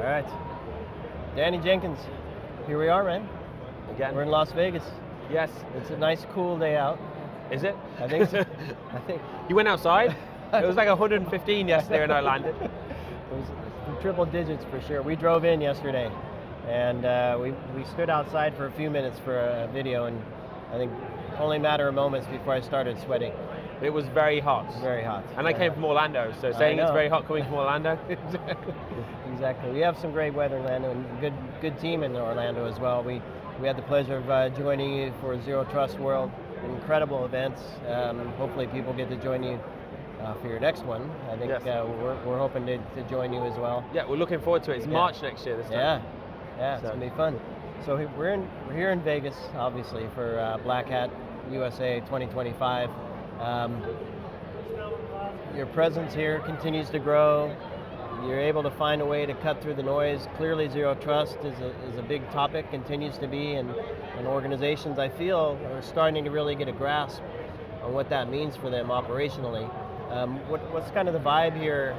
right. Danny Jenkins, here we are, man. Again. We're in Las Vegas. Yes. It's a nice, cool day out. Is it? I think so. I think. You went outside? It was like 115 yesterday when I landed. It was triple digits for sure. We drove in yesterday, and we stood outside for a few minutes for a video, and I think only a matter of moments before I started sweating. It was very hot. Very hot. And I came from Orlando, so saying it's very hot coming from Orlando. Exactly. We have some great weather in Orlando, and good team in Orlando as well. We had the pleasure of joining you for Zero Trust World. Incredible events. Hopefully people get to join you for your next one. I think yes. we're hoping to join you as well. Yeah, we're looking forward to it. It's March next year this time. Yeah, it's going to be fun. So we're here in Vegas, obviously, for Black Hat USA 2025. Your presence here continues to grow. You're able to find a way to cut through the noise. Clearly Zero Trust is a big topic, continues to be, and organizations, I feel, are starting to really get a grasp on what that means for them operationally. What's kind of the vibe here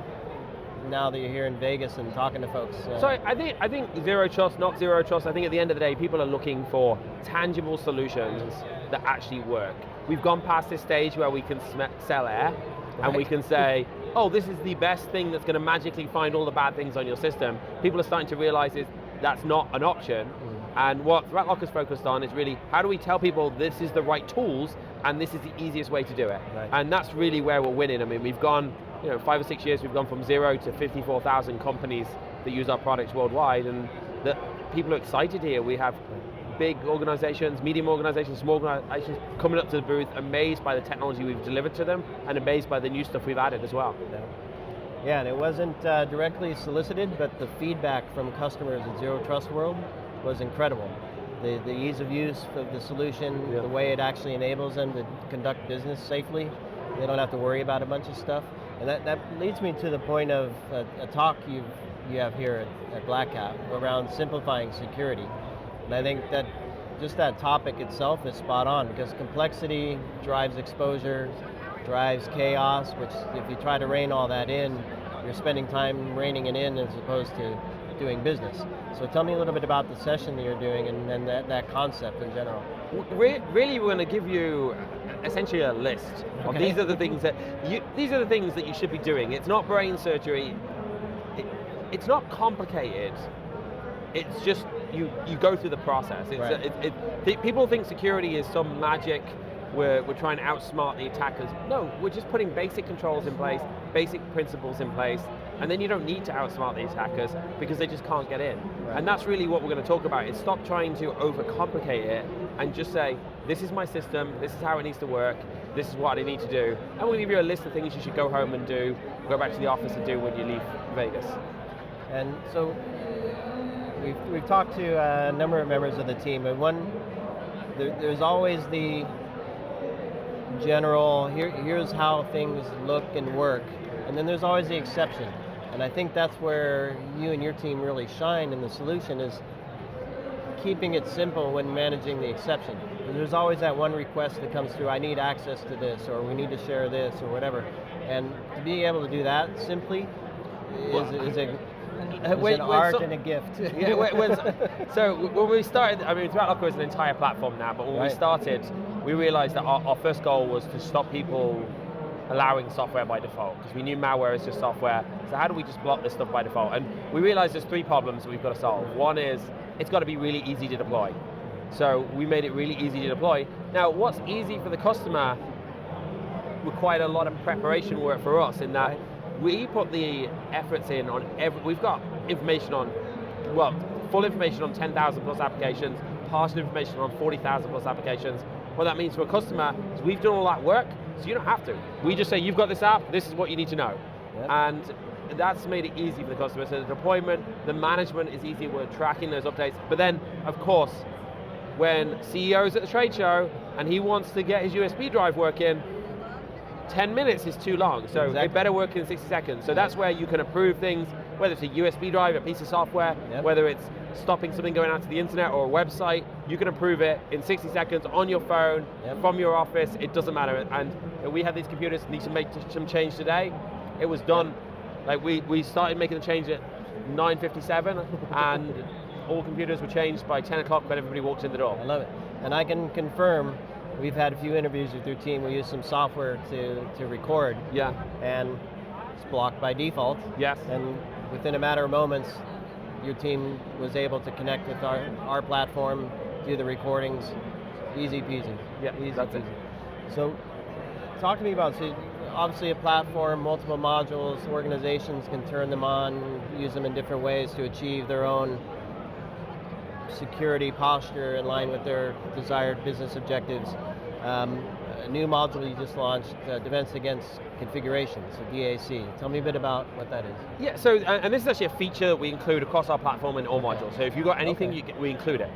now that you're here in Vegas and talking to folks? So I think Zero Trust, not Zero Trust, I think at the end of the day, people are looking for tangible solutions that actually work. We've gone past this stage where we can sell air, and we can say, oh, this is the best thing that's going to magically find all the bad things on your system. People are starting to realize that's not an option. And what ThreatLocker's focused on is really, how do we tell people this is the right tools and this is the easiest way to do it? Right. And that's really where we're winning. I mean, we've gone, 5 or 6 years, we've gone from 0 to 54,000 companies that use our products worldwide, and that people are excited here. We have big organizations, medium organizations, small organizations coming up to the booth, amazed by the technology we've delivered to them, and amazed by the new stuff we've added as well. Yeah, and it wasn't directly solicited, but the feedback from customers at Zero Trust World was incredible. The ease of use of the solution, the way it actually enables them to conduct business safely. They don't have to worry about a bunch of stuff. And that leads me to the point of a talk you have here at Black Hat around simplifying security. And I think that just that topic itself is spot on, because complexity drives exposure, drives chaos, which if you try to rein all that in, you're spending time reining it in as opposed to doing business. So tell me a little bit about the session that you're doing and that concept in general. Really, we're going to give you essentially a list of these are the things that you should be doing. It's not brain surgery. It's not complicated. It's just you go through the process. People think security is some magic. We're trying to outsmart the attackers. No, we're just putting basic controls in place, basic principles in place, and then you don't need to outsmart the attackers because they just can't get in. Right. And that's really what we're going to talk about, is stop trying to overcomplicate it and just say, this is my system, this is how it needs to work, this is what I need to do. And we'll give you a list of things you should go home and do, go back to the office and do when you leave Vegas. And so, we've talked to a number of members of the team, and there's always the general, here's how things look and work, and then there's always the exception. And I think that's where you and your team really shine in the solution, is keeping it simple when managing the exception. There's always that one request that comes through, I need access to this, or we need to share this, or whatever. And to be able to do that simply is an art and a gift. So when we started, I mean, ThreatLocker is an entire platform now, but when we started, we realized that our first goal was to stop people allowing software by default, because we knew malware is just software. So how do we just block this stuff by default? And we realized there's 3 problems that we've got to solve. One is, it's got to be really easy to deploy. So we made it really easy to deploy. Now, what's easy for the customer required a lot of preparation work for us, in that we put the efforts in on we've got information on, full information on 10,000 plus applications, partial information on 40,000 plus applications. What that means for a customer is we've done all that work, so you don't have to. We just say, you've got this app, this is what you need to know. Yep. And that's made it easy for the customer. So the deployment, the management is easy, we're tracking those updates. But then, of course, when CEO's at the trade show and he wants to get his USB drive working, 10 minutes is too long, so it better work in 60 seconds. So that's where you can approve things, whether it's a USB drive, a piece of software, whether it's stopping something going out to the internet or a website, you can approve it in 60 seconds on your phone, from your office, it doesn't matter. And we had these computers need to make some change today, it was done. Like we started making the change at 9:57, and all computers were changed by 10 o'clock when everybody walked in the door. I love it. And I can confirm, we've had a few interviews with your team. We use some software to record. Yeah. And it's blocked by default. Yes. And within a matter of moments, your team was able to connect with our platform, do the recordings, easy peasy. Yeah, easy that's peasy. it. So, talk to me about, so obviously a platform, multiple modules, organizations can turn them on, use them in different ways to achieve their own security posture in line with their desired business objectives. A new module you just launched, Defense Against Configurations, so DAC. Tell me a bit about what that is. Yeah, so, and this is actually a feature that we include across our platform in all modules. So if you've got anything, we include it.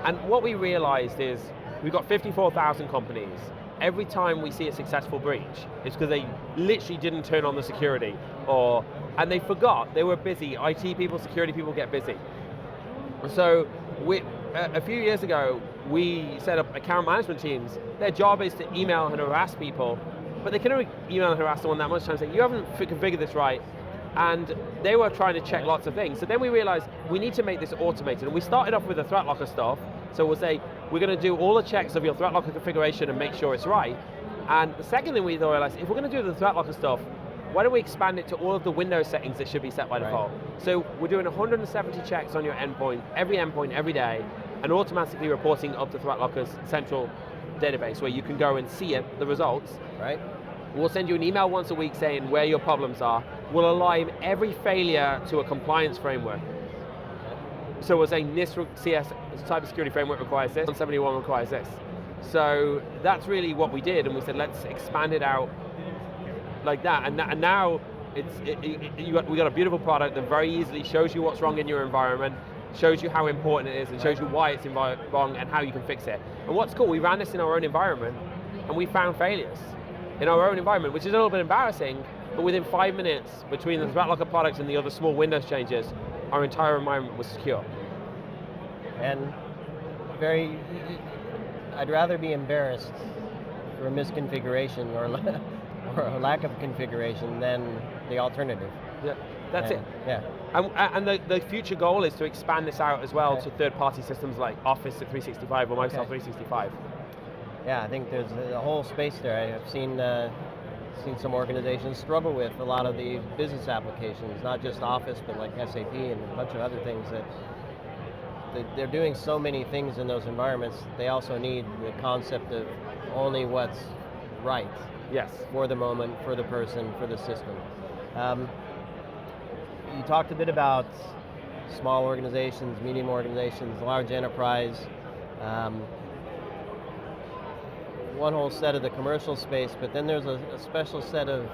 And what we realized is, we've got 54,000 companies. Every time we see a successful breach, it's because they literally didn't turn on the security, and they forgot, they were busy. IT people, security people get busy. So a few years ago, we set up account management teams. Their job is to email and harass people, but they can only email and harass someone that much time, saying, you haven't configured this right, and they were trying to check lots of things. So then we realized we need to make this automated, and we started off with the ThreatLocker stuff. So we'll say, we're going to do all the checks of your ThreatLocker configuration and make sure it's right. And the second thing we realized, if we're going to do the ThreatLocker stuff, why don't we expand it to all of the Windows settings that should be set by default? So we're doing 170 checks on your endpoint every day, and automatically reporting up to ThreatLocker's central database where you can go and see it, the results. Right. We'll send you an email once a week saying where your problems are. We'll align every failure to a compliance framework. So we'll say NIST CS cybersecurity framework requires this, 171 requires this. So that's really what we did, and we said let's expand it out like that. And now we got a beautiful product that very easily shows you what's wrong in your environment, shows you how important it is, and shows you why it's wrong and how you can fix it. And what's cool, we ran this in our own environment, and we found failures in our own environment, which is a little bit embarrassing, but within 5 minutes, between the ThreatLocker products and the other small Windows changes, our entire environment was secure. And I'd rather be embarrassed for a misconfiguration or a lack of configuration than the alternative. Yeah, that's it. Yeah. And the future goal is to expand this out as well to third-party systems like Office 365 or Microsoft 365. Yeah, I think there's a whole space there. I've seen some organizations struggle with a lot of the business applications, not just Office, but like SAP and a bunch of other things that they're doing so many things in those environments. They also need the concept of only what's right. Yes. For the moment, for the person, for the system. You talked a bit about small organizations, medium organizations, large enterprise. One whole set of the commercial space, but then there's a special set of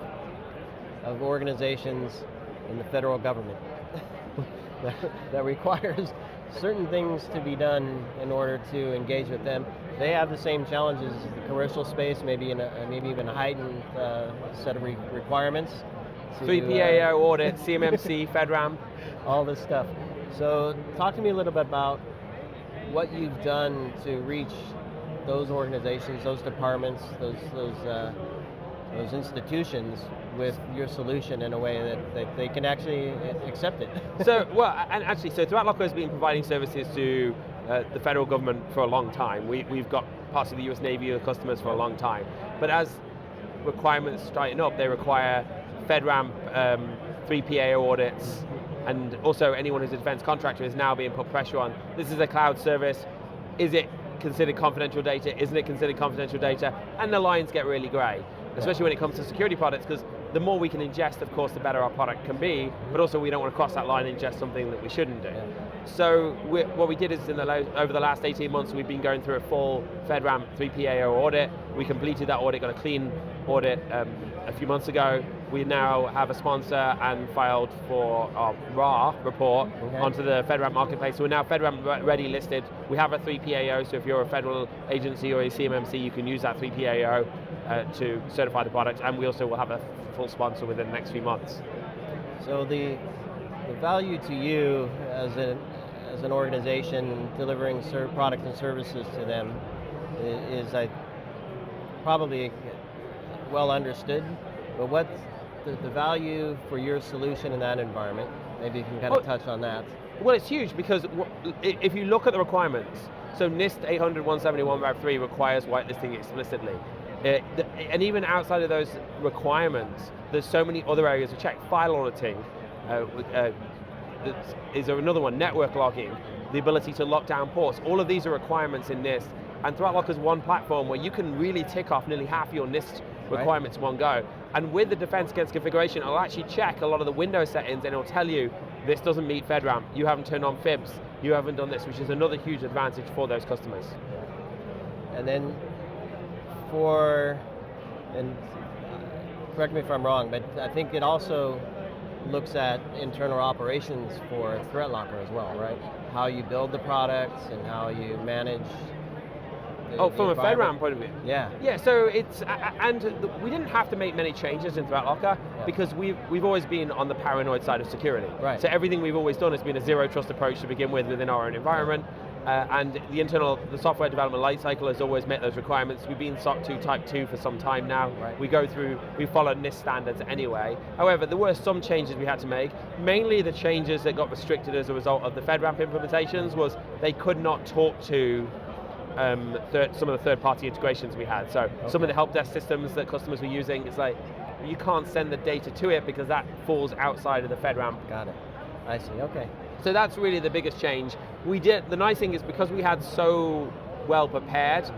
organizations in the federal government that requires certain things to be done in order to engage with them. They have the same challenges as the commercial space, maybe even a heightened set of requirements. 3PAO audit, CMMC, FedRAMP. All this stuff. So talk to me a little bit about what you've done to reach those organizations, those departments, those institutions with your solution in a way that they can actually accept it. So ThreatLocker has been providing services to the federal government for a long time. We've got parts of the US Navy as customers for a long time. But as requirements tighten up, they require FedRAMP, 3PAO audits, and also anyone who's a defense contractor is now being put pressure on. This is a cloud service. Is it considered confidential data? Isn't it considered confidential data? And the lines get really gray, especially when it comes to security products, because the more we can ingest, of course, the better our product can be, but also we don't want to cross that line and ingest something that we shouldn't do. So what we did is over the last 18 months, we've been going through a full FedRAMP 3PAO audit. We completed that audit, got a clean audit a few months ago. We now have a sponsor and filed for our RAR report onto the FedRAMP marketplace. So we're now FedRAMP ready listed. We have a 3PAO, so if you're a federal agency or a CMMC, you can use that 3PAO to certify the product, and we also will have a full sponsor within the next few months. So the value to you as an organization delivering products and services to them is probably well understood, but what's the value for your solution in that environment, Maybe you can kind of touch on that. Well, it's huge because if you look at the requirements, so NIST 800-171 Rev 3 requires whitelisting explicitly. And even outside of those requirements, there's so many other areas to check. File auditing, is there another one? Network logging, the ability to lock down ports. All of these are requirements in NIST. And ThreatLocker is one platform where you can really tick off nearly half your NIST requirements in one go. And with the defense against configuration, it'll actually check a lot of the Windows settings and it'll tell you, this doesn't meet FedRAMP, you haven't turned on FIBs, you haven't done this, which is another huge advantage for those customers. And then and correct me if I'm wrong, but I think it also looks at internal operations for ThreatLocker as well, right? How you build the products and how you manage from a FedRAMP point of view? Yeah. Yeah, so it's, we didn't have to make many changes in ThreatLocker because we've always been on the paranoid side of security. Right. So everything we've always done has been a zero trust approach to begin with within our own environment. And the software development lifecycle has always met those requirements. We've been SOC 2 Type 2 for some time now. Right. We follow NIST standards anyway. However, there were some changes we had to make. Mainly the changes that got restricted as a result of the FedRAMP implementations was they could not talk to some of the third-party integrations we had. So some of the help desk systems that customers were using, it's like, you can't send the data to it because that falls outside of the FedRAMP. Got it. I see, okay. So that's really the biggest change. The nice thing is because we had so well prepared,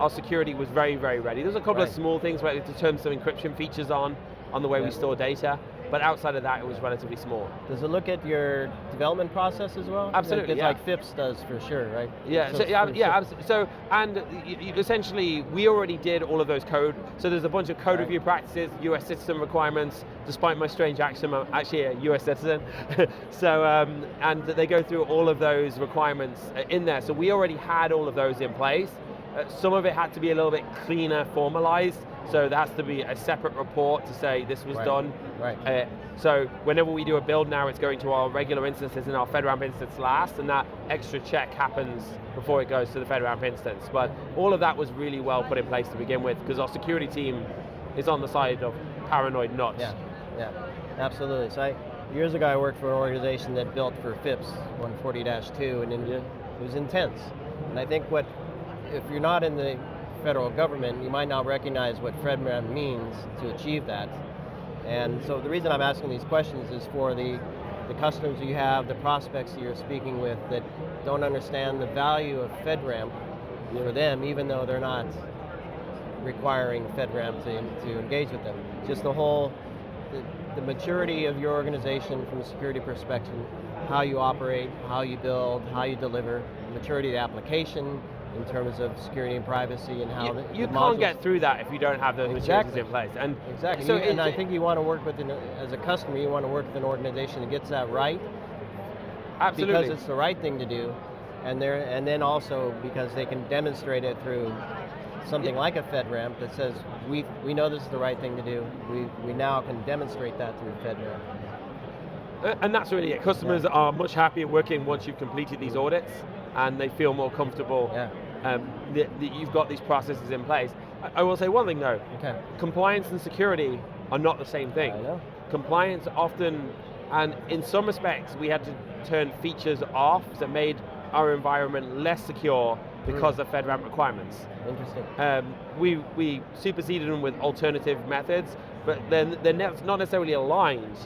our security was very, very ready. There's a couple of small things where we had to turn some encryption features on the way we store data, but outside of that, it was relatively small. Does it look at your development process as well? Absolutely, like FIPS does for sure, right? Yeah, essentially, we already did all of those code. So there's a bunch of code review practices, US citizen requirements. Despite my strange accent, I'm actually a US citizen. So, and they go through all of those requirements in there. So we already had all of those in place. Some of it had to be a little bit cleaner, formalized. So there has to be a separate report to say this was done. Right. So whenever we do a build now, it's going to our regular instances and our FedRAMP instance last, and that extra check happens before it goes to the FedRAMP instance. But all of that was really well put in place to begin with, because our security team is on the side of paranoid nuts. Yeah, absolutely. So years ago I worked for an organization that built for FIPS 140-2, and it was intense. And I think if you're not in the federal government, you might not recognize what FedRAMP means to achieve that. And so the reason I'm asking these questions is for the customers you have, the prospects that you're speaking with that don't understand the value of FedRAMP for them, even though they're not requiring FedRAMP to engage with them. Just the maturity of your organization from a security perspective, how you operate, how you build, how you deliver, the maturity of the application, in terms of security and privacy and how you can't get through that if you don't have those maturities in place. And exactly. So I think you want to work with, as a customer, you want to work with an organization that gets that right. Absolutely. Because it's the right thing to do, and then also because they can demonstrate it through something like a FedRAMP that says we know this is the right thing to do. We now can demonstrate that through FedRAMP. And that's really it. Customers are much happier working once you've completed these audits, and they feel more comfortable that you've got these processes in place. I will say one thing though, compliance and security are not the same thing. I know. Compliance often, and in some respects, we had to turn features off that made our environment less secure because of FedRAMP requirements. Interesting. We superseded them with alternative methods, but they're not necessarily aligned.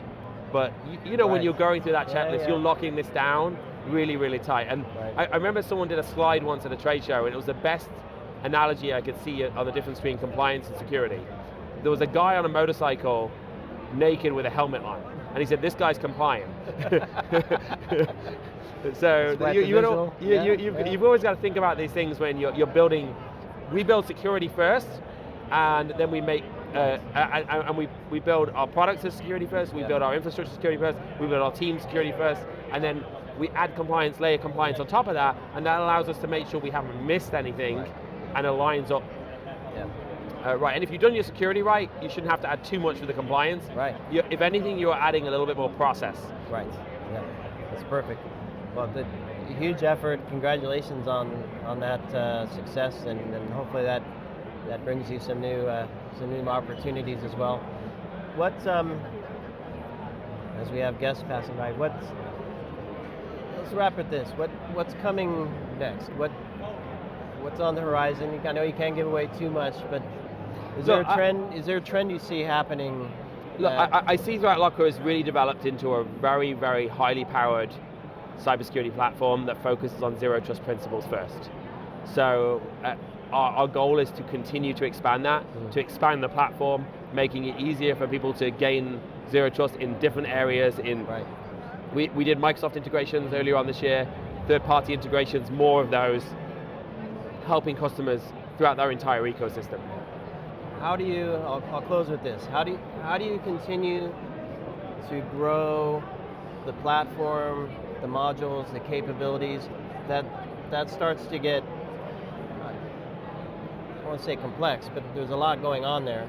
But you know when you're going through that checklist, you're locking this down really, really tight. And I remember someone did a slide once at a trade show, and it was the best analogy I could see on the difference between compliance and security. There was a guy on a motorcycle naked with a helmet on, and he said, "This guy's compliant." So you've always got to think about these things when you're building. We build security first, and then we make and we build our products as security first. We build our infrastructure security first. We build our team security first, and then we add compliance, layer compliance on top of that, and that allows us to make sure we haven't missed anything, and aligns up. Right, and if you've done your security right, you shouldn't have to add too much for the compliance. Right. If anything, you're adding a little bit more process. Right. Yeah, that's perfect. Well, the huge effort. Congratulations on that success, and hopefully that brings you some new opportunities as well. What? as we have guests passing by. Let's wrap with this. What's coming next? What's on the horizon? I know you can't give away too much, but is there a trend? Is there a trend you see happening? Look, I see ThreatLocker has really developed into a very, very highly powered cybersecurity platform that focuses on zero trust principles first. So our goal is to continue to expand that, to expand the platform, making it easier for people to gain zero trust in different areas. Right. We did Microsoft integrations earlier on this year, third-party integrations, more of those, helping customers throughout their entire ecosystem. How do you, I'll close with this, how do you continue to grow the platform, the modules, the capabilities, that starts to get, I won't say complex, but there's a lot going on there.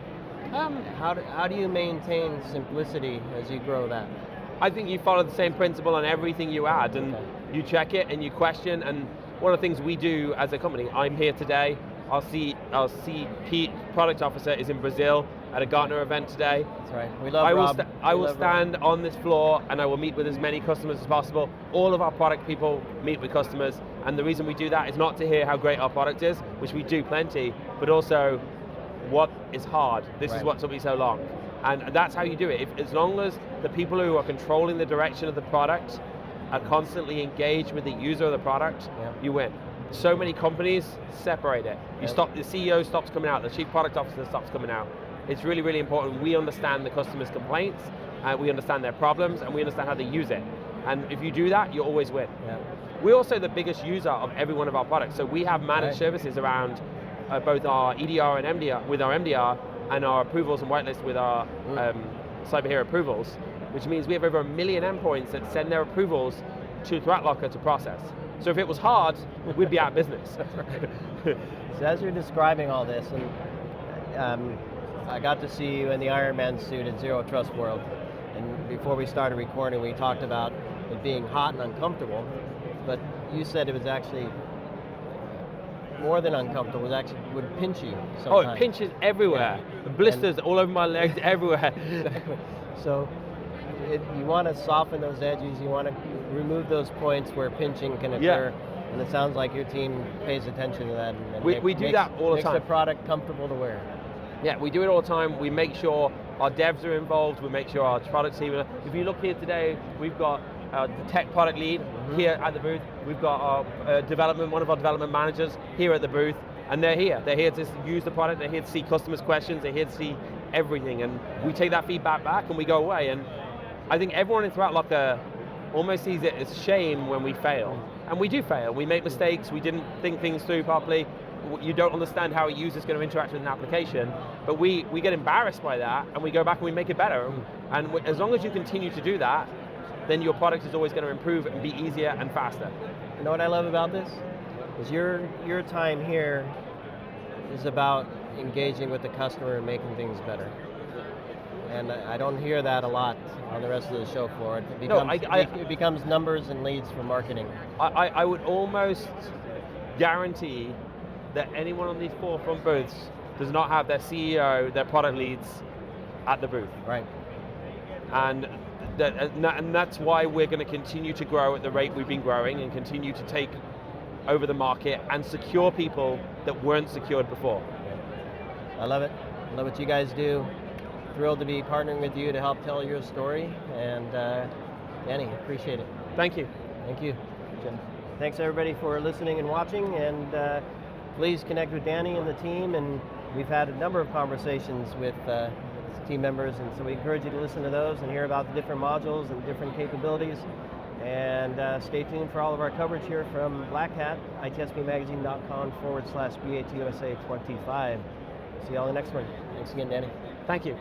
How do you maintain simplicity as you grow that? I think you follow the same principle on everything you add, and you check it and you question, and one of the things we do as a company, I'm here today, our CP product officer is in Brazil at a Gartner event today. That's right. We love Rob. I will stand on this floor and I will meet with as many customers as possible. All of our product people meet with customers, and the reason we do that is not to hear how great our product is, which we do plenty, but also what is hard. This is what took me so long. And that's how you do it. As long as the people who are controlling the direction of the product are constantly engaged with the user of the product, you win. So many companies separate it. The CEO stops coming out, the chief product officer stops coming out. It's really, really important. We understand the customer's complaints, we understand their problems, and we understand how they use it. And if you do that, you always win. We're also the biggest user of every one of our products. So we have managed services around both our EDR and MDR, with our MDR, and our approvals and whitelist with our cyber here approvals, which means we have over 1 million endpoints that send their approvals to ThreatLocker to process. So if it was hard, we'd be out of business. So as you're describing all this, and I got to see you in the Iron Man suit at Zero Trust World, and before we started recording, we talked about it being hot and uncomfortable, but you said it was actually more than uncomfortable, it actually would pinch you sometimes. Oh, it pinches everywhere. The blisters all over my legs, everywhere. Exactly. So you want to soften those edges, you want to remove those points where pinching can occur, and it sounds like your team pays attention to that. And we do that all the time. Makes the product comfortable to wear. Yeah, we do it all the time. We make sure our devs are involved, we make sure our product team, if you look here today, we've got the tech product lead here at the booth. We've got our one of our development managers here at the booth, and they're here. They're here to use the product, they're here to see customers' questions, they're here to see everything, and we take that feedback back and we go away. And I think everyone in ThreatLocker almost sees it as shame when we fail. And we do fail, we make mistakes, we didn't think things through properly, you don't understand how a user's going to interact with an application, but we get embarrassed by that, and we go back and we make it better. And as long as you continue to do that, then your product is always going to improve and be easier and faster. You know what I love about this? Is your time here is about engaging with the customer and making things better. And I don't hear that a lot on the rest of the show floor. It becomes numbers and leads for marketing. I would almost guarantee that anyone on these forefront booths does not have their CEO, their product leads at the booth. Right. And that's why we're going to continue to grow at the rate we've been growing and continue to take over the market and secure people that weren't secured before. I love it. I love what you guys do. Thrilled to be partnering with you to help tell your story. And Danny, appreciate it. Thank you. Thank you, Jim. Thanks everybody for listening and watching, and please connect with Danny and the team. And we've had a number of conversations with team members, and so we encourage you to listen to those and hear about the different modules and different capabilities. And stay tuned for all of our coverage here from Black Hat, itspmagazine.com/BATUSA25. See you all in the next one. Thanks again, Danny. Thank you.